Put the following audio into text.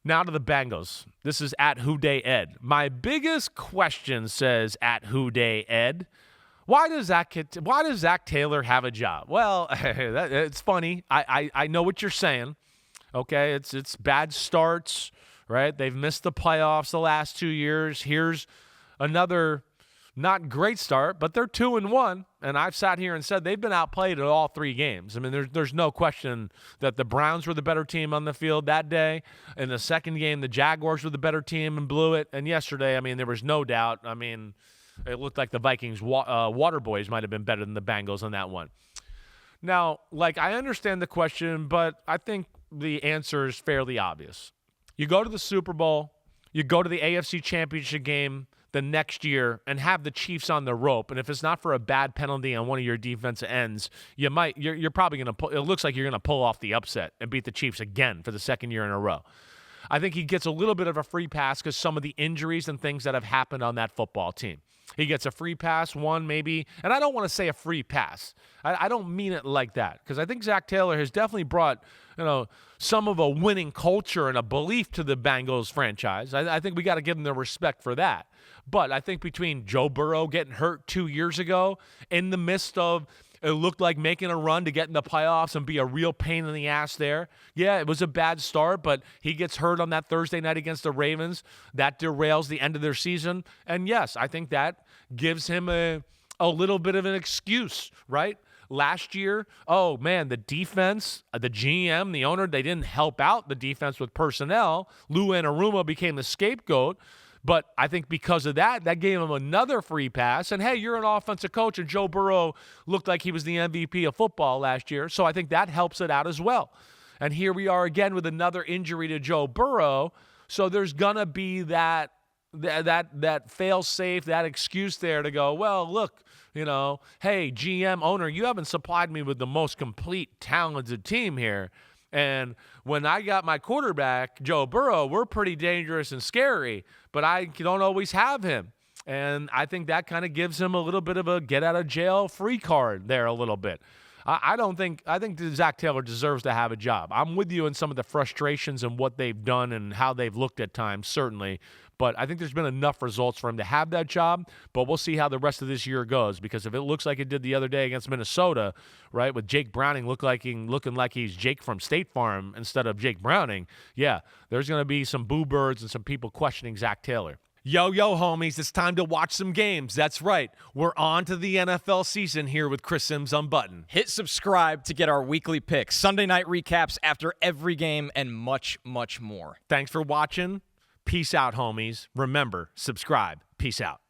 Now to the Bengals. This is at Who Day Ed. My biggest question, says at Who Day Ed, why does Zac Taylor have a job? Well, it's funny. I know what you're saying. Okay, it's bad starts, right? They've missed the playoffs the last 2 years. Here's another not great start, but they're 2-1, and I've sat here and said they've been outplayed at all 3 games. I mean, there's no question that the Browns were the better team on the field that day. In the second game, the Jaguars were the better team and blew it. And yesterday, I mean, there was no doubt. I mean, it looked like the Vikings water boys might have been better than the Bengals on that one. Now, I understand the question, but I think the answer is fairly obvious. You go to the Super Bowl, you go to the AFC Championship game the next year and have the Chiefs on the rope, and if it's not for a bad penalty on one of your defensive ends, you're probably going to pull. It looks like you're going to pull off the upset and beat the Chiefs again for the second year in a row. I think he gets a little bit of a free pass because some of the injuries and things that have happened on that football team. He gets a free pass, one maybe, and I don't want to say a free pass. I don't mean it like that, because I think Zac Taylor has definitely brought, some of a winning culture and a belief to the Bengals franchise. I think we got to give them the respect for that. But I think between Joe Burrow getting hurt 2 years ago, in the midst of it looked like making a run to get in the playoffs and be a real pain in the ass there. Yeah, it was a bad start, but he gets hurt on that Thursday night against the Ravens. That derails the end of their season. And yes, I think that gives him a little bit of an excuse, right? Last year, oh man, the defense, the GM, the owner, they didn't help out the defense with personnel. Lou Anarumo became the scapegoat. But I think because of that gave him another free pass. And, hey, you're an offensive coach, and Joe Burrow looked like he was the MVP of football last year. So I think that helps it out as well. And here we are again with another injury to Joe Burrow. So there's going to be that fail-safe, that excuse there to go, well, look, hey, GM, owner, you haven't supplied me with the most complete, talented team here. And when I got my quarterback, Joe Burrow, we're pretty dangerous and scary, but I don't always have him. And I think that kind of gives him a little bit of a get-out-of-jail-free card there a little bit. I think Zac Taylor deserves to have a job. I'm with you in some of the frustrations and what they've done and how they've looked at times, certainly. But I think there's been enough results for him to have that job. But we'll see how the rest of this year goes, because if it looks like it did the other day against Minnesota, right, with Jake Browning looking like he's Jake from State Farm instead of Jake Browning, yeah, there's going to be some boo birds and some people questioning Zac Taylor. Yo, homies, it's time to watch some games. That's right. We're on to the NFL season here with Chris Simms Unbuttoned. Hit subscribe to get our weekly picks, Sunday night recaps after every game, and much, much more. Thanks for watching. Peace out, homies. Remember, subscribe. Peace out.